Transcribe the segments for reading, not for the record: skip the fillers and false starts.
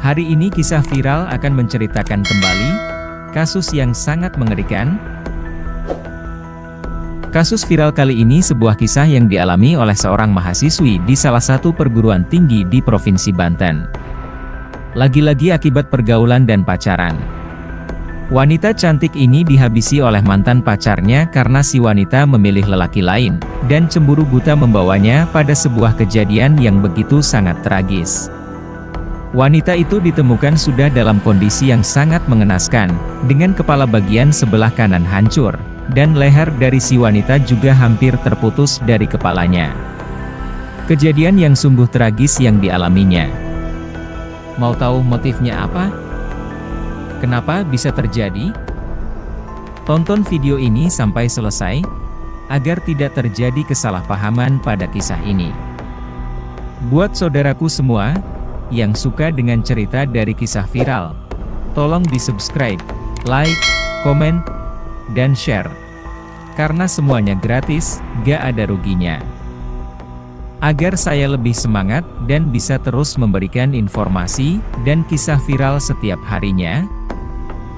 Hari ini kisah viral akan menceritakan kembali kasus yang sangat mengerikan. Kasus viral kali ini sebuah kisah yang dialami oleh seorang mahasiswi di salah satu perguruan tinggi di Provinsi Banten. Lagi-lagi akibat pergaulan dan pacaran. Wanita cantik ini dihabisi oleh mantan pacarnya karena si wanita memilih lelaki lain, dan cemburu buta membawanya pada sebuah kejadian yang begitu sangat tragis. Wanita itu ditemukan sudah dalam kondisi yang sangat mengenaskan, dengan kepala bagian sebelah kanan hancur, dan leher dari si wanita juga hampir terputus dari kepalanya. Kejadian yang sungguh tragis yang dialaminya. Mau tahu motifnya apa? Kenapa bisa terjadi? Tonton video ini sampai selesai, agar tidak terjadi kesalahpahaman pada kisah ini. Buat saudaraku semua, yang suka dengan cerita dari kisah viral, tolong di-subscribe, like, komen, dan share. Karena semuanya gratis, gak ada ruginya. Agar saya lebih semangat, dan bisa terus memberikan informasi, dan kisah viral setiap harinya.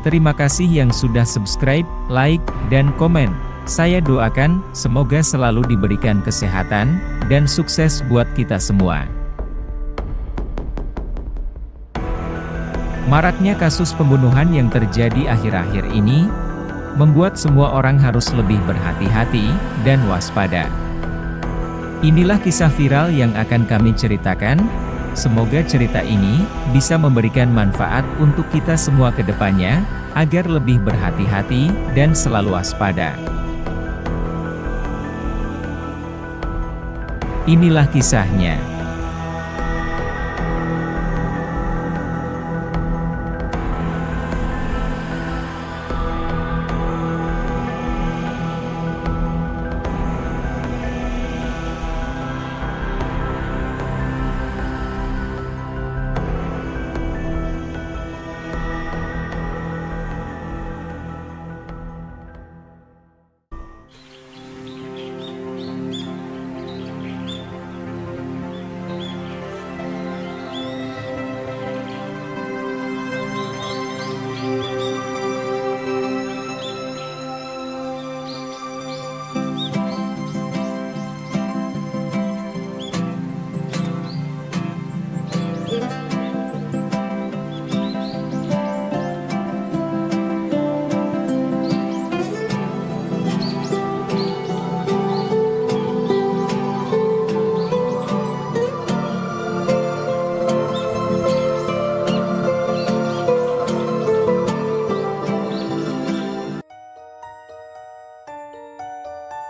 Terima kasih yang sudah subscribe, like, dan komen. Saya doakan, semoga selalu diberikan kesehatan, dan sukses buat kita semua. Maraknya kasus pembunuhan yang terjadi akhir-akhir ini, membuat semua orang harus lebih berhati-hati, dan waspada. Inilah kisah viral yang akan kami ceritakan. Semoga cerita ini bisa memberikan manfaat untuk kita semua ke depannya, agar lebih berhati-hati dan selalu waspada. Inilah kisahnya.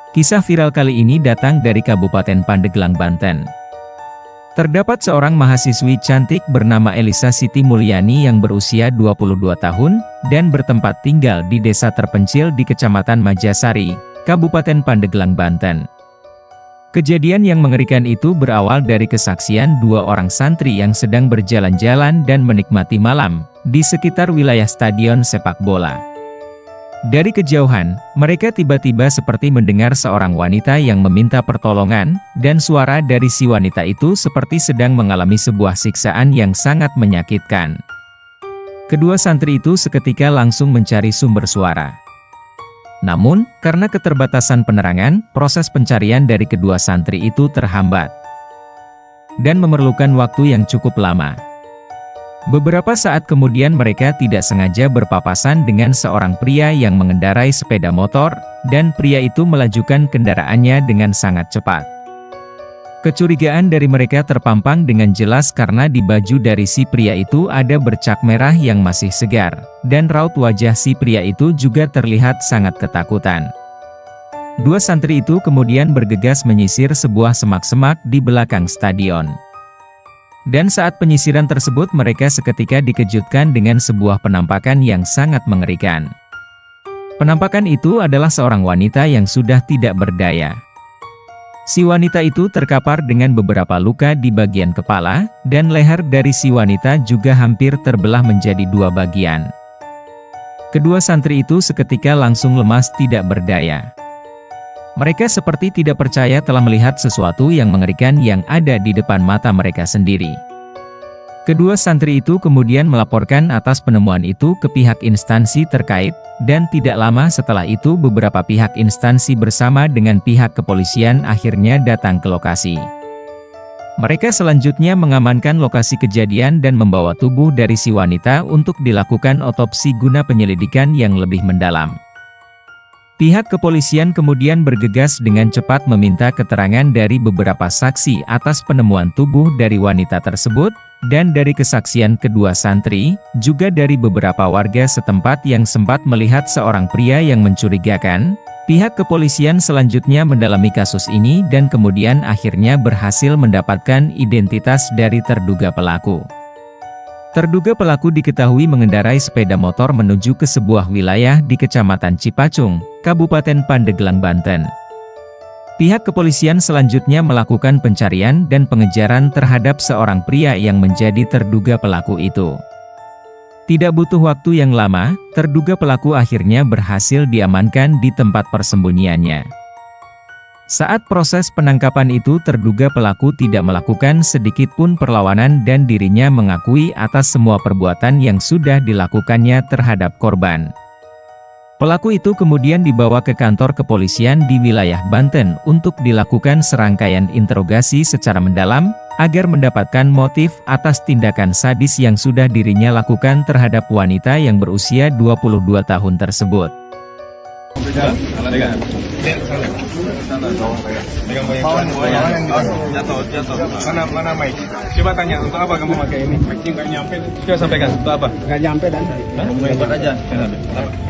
Kisah viral kali ini datang dari Kabupaten Pandeglang, Banten. Terdapat seorang mahasiswi cantik bernama Elisa Siti Mulyani yang berusia 22 tahun, dan bertempat tinggal di desa terpencil di Kecamatan Majasari, Kabupaten Pandeglang, Banten. Kejadian yang mengerikan itu berawal dari kesaksian dua orang santri yang sedang berjalan-jalan dan menikmati malam, di sekitar wilayah stadion sepak bola. Dari kejauhan, mereka tiba-tiba seperti mendengar seorang wanita yang meminta pertolongan, dan suara dari si wanita itu seperti sedang mengalami sebuah siksaan yang sangat menyakitkan. Kedua santri itu seketika langsung mencari sumber suara. Namun, karena keterbatasan penerangan, proses pencarian dari kedua santri itu terhambat, dan memerlukan waktu yang cukup lama. Beberapa saat kemudian mereka tidak sengaja berpapasan dengan seorang pria yang mengendarai sepeda motor, dan pria itu melajukan kendaraannya dengan sangat cepat. Kecurigaan dari mereka terpampang dengan jelas karena di baju dari si pria itu ada bercak merah yang masih segar, dan raut wajah si pria itu juga terlihat sangat ketakutan. Dua santri itu kemudian bergegas menyisir sebuah semak-semak di belakang stadion. Dan saat penyisiran tersebut mereka seketika dikejutkan dengan sebuah penampakan yang sangat mengerikan. Penampakan itu adalah seorang wanita yang sudah tidak berdaya. Si wanita itu terkapar dengan beberapa luka di bagian kepala, dan leher dari si wanita juga hampir terbelah menjadi dua bagian. Kedua santri itu seketika langsung lemas tidak berdaya. Mereka seperti tidak percaya telah melihat sesuatu yang mengerikan yang ada di depan mata mereka sendiri. Kedua santri itu kemudian melaporkan atas penemuan itu ke pihak instansi terkait, dan tidak lama setelah itu beberapa pihak instansi bersama dengan pihak kepolisian akhirnya datang ke lokasi. Mereka selanjutnya mengamankan lokasi kejadian dan membawa tubuh dari si wanita untuk dilakukan otopsi guna penyelidikan yang lebih mendalam. Pihak kepolisian kemudian bergegas dengan cepat meminta keterangan dari beberapa saksi atas penemuan tubuh dari wanita tersebut, dan dari kesaksian kedua santri, juga dari beberapa warga setempat yang sempat melihat seorang pria yang mencurigakan. Pihak kepolisian selanjutnya mendalami kasus ini dan kemudian akhirnya berhasil mendapatkan identitas dari terduga pelaku. Terduga pelaku diketahui mengendarai sepeda motor menuju ke sebuah wilayah di Kecamatan Cipacung, Kabupaten Pandeglang, Banten. Pihak kepolisian selanjutnya melakukan pencarian dan pengejaran terhadap seorang pria yang menjadi terduga pelaku itu. Tidak butuh waktu yang lama, terduga pelaku akhirnya berhasil diamankan di tempat persembunyiannya. Saat proses penangkapan itu terduga pelaku tidak melakukan sedikit pun perlawanan dan dirinya mengakui atas semua perbuatan yang sudah dilakukannya terhadap korban. Pelaku itu kemudian dibawa ke kantor kepolisian di wilayah Banten untuk dilakukan serangkaian interogasi secara mendalam, agar mendapatkan motif atas tindakan sadis yang sudah dirinya lakukan terhadap wanita yang berusia 22 tahun tersebut. Mana mic? Coba tanya, untuk apa kamu pakai ini? Mic-nya nggak nyampe. Coba sampaikan, untuk apa? Nggak nyampe dan ngomong aja.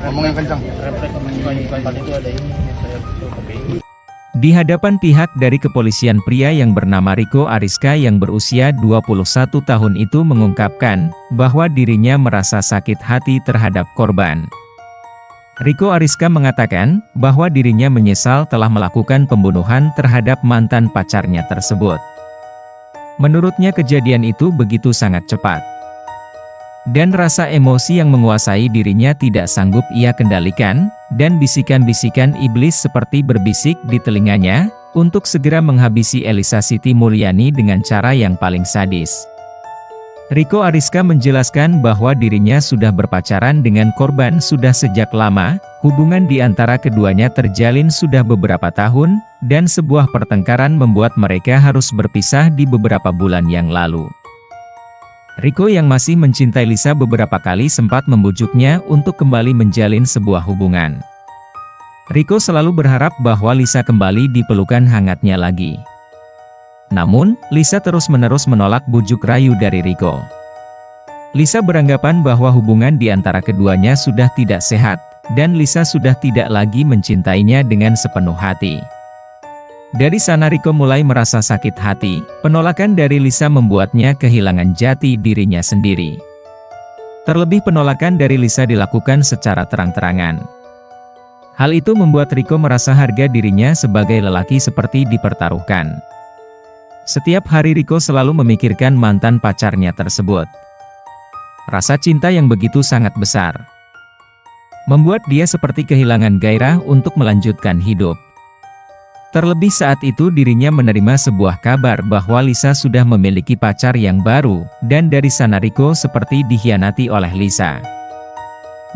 Ngomong yang kencang. Di hadapan pihak dari kepolisian, pria yang bernama Riko Ariska yang berusia 21 tahun itu mengungkapkan bahwa dirinya merasa sakit hati terhadap korban. Riko Ariska mengatakan bahwa dirinya menyesal telah melakukan pembunuhan terhadap mantan pacarnya tersebut. Menurutnya kejadian itu begitu sangat cepat. Dan rasa emosi yang menguasai dirinya tidak sanggup ia kendalikan, dan bisikan-bisikan iblis seperti berbisik di telinganya, untuk segera menghabisi Elisa Siti Mulyani dengan cara yang paling sadis. Riko Ariska menjelaskan bahwa dirinya sudah berpacaran dengan korban sudah sejak lama, hubungan di antara keduanya terjalin sudah beberapa tahun, dan sebuah pertengkaran membuat mereka harus berpisah di beberapa bulan yang lalu. Riko yang masih mencintai Lisa beberapa kali sempat membujuknya untuk kembali menjalin sebuah hubungan. Riko selalu berharap bahwa Lisa kembali di pelukan hangatnya lagi. Namun, Lisa terus-menerus menolak bujuk rayu dari Riko. Lisa beranggapan bahwa hubungan di antara keduanya sudah tidak sehat, dan Lisa sudah tidak lagi mencintainya dengan sepenuh hati. Dari sana Riko mulai merasa sakit hati. Penolakan dari Lisa membuatnya kehilangan jati dirinya sendiri. Terlebih penolakan dari Lisa dilakukan secara terang-terangan. Hal itu membuat Riko merasa harga dirinya sebagai lelaki seperti dipertaruhkan. Setiap hari Riko selalu memikirkan mantan pacarnya tersebut. Rasa cinta yang begitu sangat besar membuat dia seperti kehilangan gairah untuk melanjutkan hidup. Terlebih saat itu dirinya menerima sebuah kabar bahwa Lisa sudah memiliki pacar yang baru, dan dari sana Riko seperti dikhianati oleh Lisa.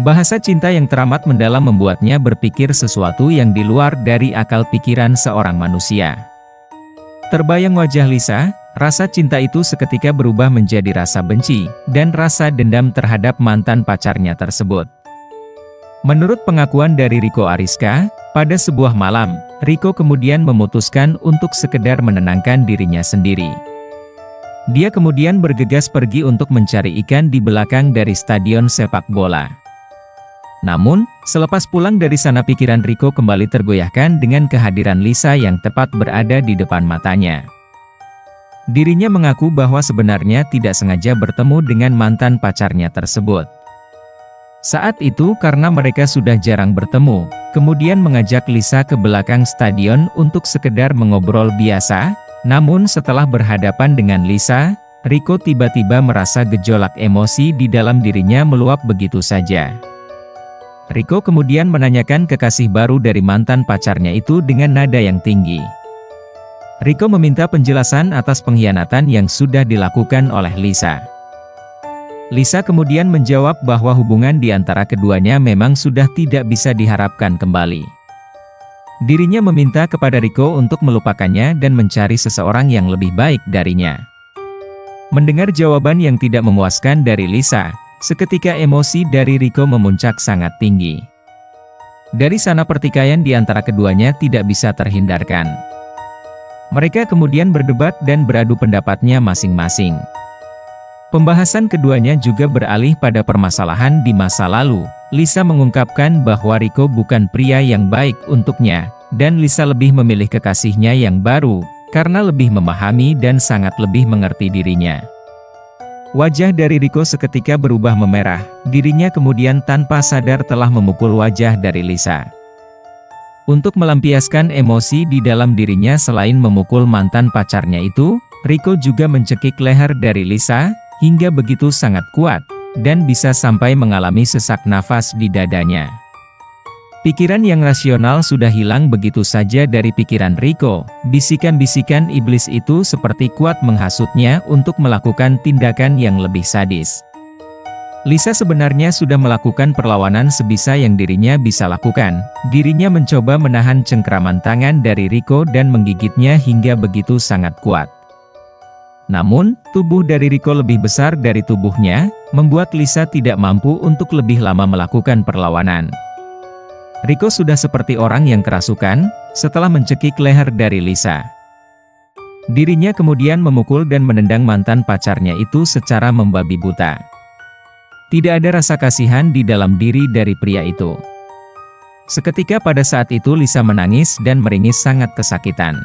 Bahasa cinta yang teramat mendalam membuatnya berpikir sesuatu yang di luar dari akal pikiran seorang manusia. Terbayang wajah Lisa, rasa cinta itu seketika berubah menjadi rasa benci, dan rasa dendam terhadap mantan pacarnya tersebut. Menurut pengakuan dari Riko Ariska, pada sebuah malam, Riko kemudian memutuskan untuk sekedar menenangkan dirinya sendiri. Dia kemudian bergegas pergi untuk mencari ikan di belakang dari stadion sepak bola. Namun, selepas pulang dari sana pikiran Riko kembali tergoyahkan dengan kehadiran Lisa yang tepat berada di depan matanya. Dirinya mengaku bahwa sebenarnya tidak sengaja bertemu dengan mantan pacarnya tersebut. Saat itu karena mereka sudah jarang bertemu, kemudian mengajak Lisa ke belakang stadion untuk sekedar mengobrol biasa, namun setelah berhadapan dengan Lisa, Riko tiba-tiba merasa gejolak emosi di dalam dirinya meluap begitu saja. Riko kemudian menanyakan kekasih baru dari mantan pacarnya itu dengan nada yang tinggi. Riko meminta penjelasan atas pengkhianatan yang sudah dilakukan oleh Lisa. Lisa kemudian menjawab bahwa hubungan di antara keduanya memang sudah tidak bisa diharapkan kembali. Dirinya meminta kepada Rico untuk melupakannya dan mencari seseorang yang lebih baik darinya. Mendengar jawaban yang tidak memuaskan dari Lisa, seketika emosi dari Rico memuncak sangat tinggi. Dari sana pertikaian di antara keduanya tidak bisa terhindarkan. Mereka kemudian berdebat dan beradu pendapatnya masing-masing. Pembahasan keduanya juga beralih pada permasalahan di masa lalu. Lisa mengungkapkan bahwa Rico bukan pria yang baik untuknya, dan Lisa lebih memilih kekasihnya yang baru, karena lebih memahami dan sangat lebih mengerti dirinya. Wajah dari Rico seketika berubah memerah, dirinya kemudian tanpa sadar telah memukul wajah dari Lisa. Untuk melampiaskan emosi di dalam dirinya selain memukul mantan pacarnya itu, Rico juga mencekik leher dari Lisa, hingga begitu sangat kuat, dan bisa sampai mengalami sesak nafas di dadanya. Pikiran yang rasional sudah hilang begitu saja dari pikiran Rico. Bisikan-bisikan iblis itu seperti kuat menghasutnya untuk melakukan tindakan yang lebih sadis. Lisa sebenarnya sudah melakukan perlawanan sebisa yang dirinya bisa lakukan. Dirinya mencoba menahan cengkraman tangan dari Rico dan menggigitnya hingga begitu sangat kuat. Namun, tubuh dari Rico lebih besar dari tubuhnya, membuat Lisa tidak mampu untuk lebih lama melakukan perlawanan. Rico sudah seperti orang yang kerasukan, setelah mencekik leher dari Lisa. Dirinya kemudian memukul dan menendang mantan pacarnya itu secara membabi buta. Tidak ada rasa kasihan di dalam diri dari pria itu. Seketika pada saat itu Lisa menangis dan meringis sangat kesakitan.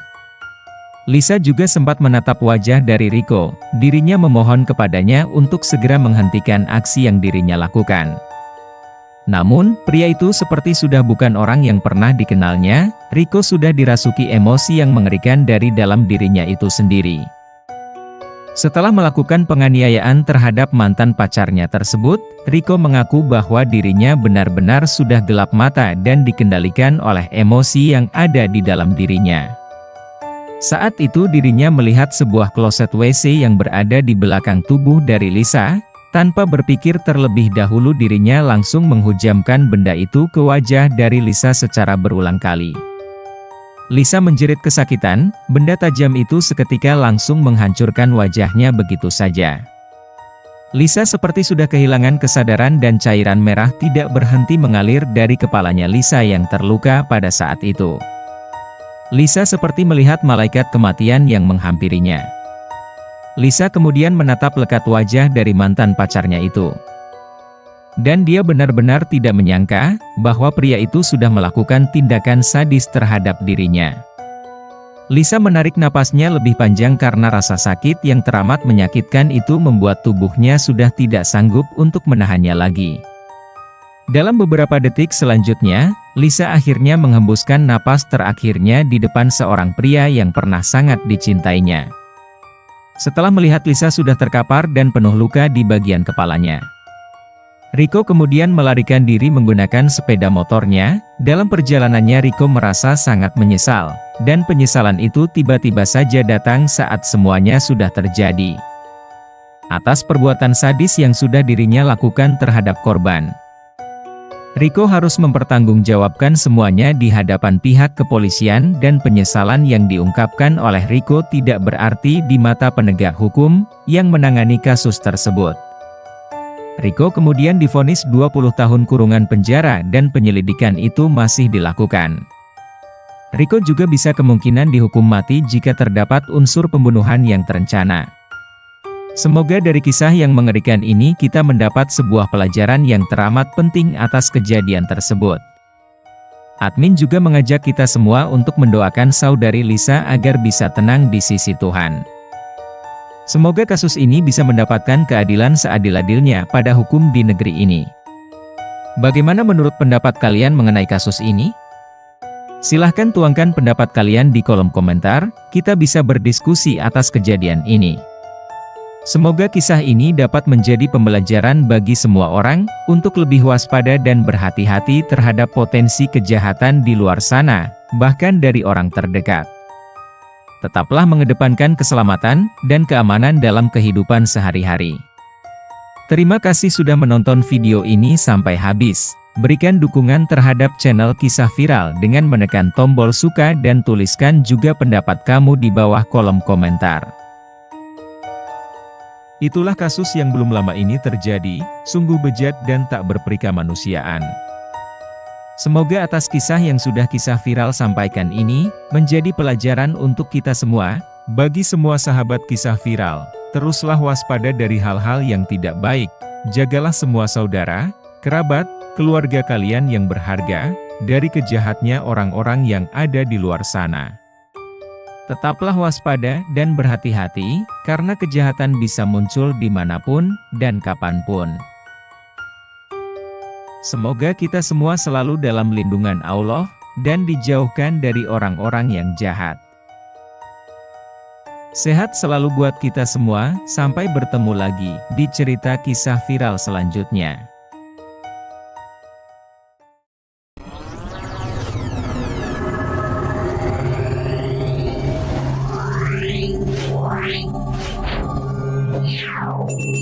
Lisa juga sempat menatap wajah dari Rico. Dirinya memohon kepadanya untuk segera menghentikan aksi yang dirinya lakukan. Namun, pria itu seperti sudah bukan orang yang pernah dikenalnya. Rico sudah dirasuki emosi yang mengerikan dari dalam dirinya itu sendiri. Setelah melakukan penganiayaan terhadap mantan pacarnya tersebut, Rico mengaku bahwa dirinya benar-benar sudah gelap mata dan dikendalikan oleh emosi yang ada di dalam dirinya. Saat itu dirinya melihat sebuah kloset WC yang berada di belakang tubuh dari Lisa. Tanpa berpikir terlebih dahulu dirinya langsung menghujamkan benda itu ke wajah dari Lisa secara berulang kali. Lisa menjerit kesakitan, benda tajam itu seketika langsung menghancurkan wajahnya begitu saja. Lisa seperti sudah kehilangan kesadaran dan cairan merah tidak berhenti mengalir dari kepalanya Lisa yang terluka pada saat itu. Lisa seperti melihat malaikat kematian yang menghampirinya. Lisa kemudian menatap lekat wajah dari mantan pacarnya itu. Dan dia benar-benar tidak menyangka bahwa pria itu sudah melakukan tindakan sadis terhadap dirinya. Lisa menarik napasnya lebih panjang karena rasa sakit yang teramat menyakitkan itu membuat tubuhnya sudah tidak sanggup untuk menahannya lagi. Dalam beberapa detik selanjutnya, Lisa akhirnya menghembuskan napas terakhirnya di depan seorang pria yang pernah sangat dicintainya. Setelah melihat Lisa sudah terkapar dan penuh luka di bagian kepalanya, Rico kemudian melarikan diri menggunakan sepeda motornya. Dalam perjalanannya Rico merasa sangat menyesal, dan penyesalan itu tiba-tiba saja datang saat semuanya sudah terjadi. Atas perbuatan sadis yang sudah dirinya lakukan terhadap korban, Rico harus mempertanggungjawabkan semuanya di hadapan pihak kepolisian dan penyesalan yang diungkapkan oleh Rico tidak berarti di mata penegak hukum yang menangani kasus tersebut. Rico kemudian divonis 20 tahun kurungan penjara dan penyelidikan itu masih dilakukan. Rico juga bisa kemungkinan dihukum mati jika terdapat unsur pembunuhan yang terencana. Semoga dari kisah yang mengerikan ini kita mendapat sebuah pelajaran yang teramat penting atas kejadian tersebut. Admin juga mengajak kita semua untuk mendoakan saudari Lisa agar bisa tenang di sisi Tuhan. Semoga kasus ini bisa mendapatkan keadilan seadil-adilnya pada hukum di negeri ini. Bagaimana menurut pendapat kalian mengenai kasus ini? Silahkan tuangkan pendapat kalian di kolom komentar, kita bisa berdiskusi atas kejadian ini. Semoga kisah ini dapat menjadi pembelajaran bagi semua orang, untuk lebih waspada dan berhati-hati terhadap potensi kejahatan di luar sana, bahkan dari orang terdekat. Tetaplah mengedepankan keselamatan dan keamanan dalam kehidupan sehari-hari. Terima kasih sudah menonton video ini sampai habis. Berikan dukungan terhadap channel Kisah Viral dengan menekan tombol suka dan tuliskan juga pendapat kamu di bawah kolom komentar. Itulah kasus yang belum lama ini terjadi, sungguh bejat dan tak berperikamanusiaan. Semoga atas kisah yang sudah Kisah Viral sampaikan ini, menjadi pelajaran untuk kita semua. Bagi semua sahabat Kisah Viral, teruslah waspada dari hal-hal yang tidak baik. Jagalah semua saudara, kerabat, keluarga kalian yang berharga, dari kejahatnya orang-orang yang ada di luar sana. Tetaplah waspada dan berhati-hati, karena kejahatan bisa muncul dimanapun dan kapanpun. Semoga kita semua selalu dalam lindungan Allah, dan dijauhkan dari orang-orang yang jahat. Sehat selalu buat kita semua, sampai bertemu lagi di cerita Kisah Viral selanjutnya. Wow.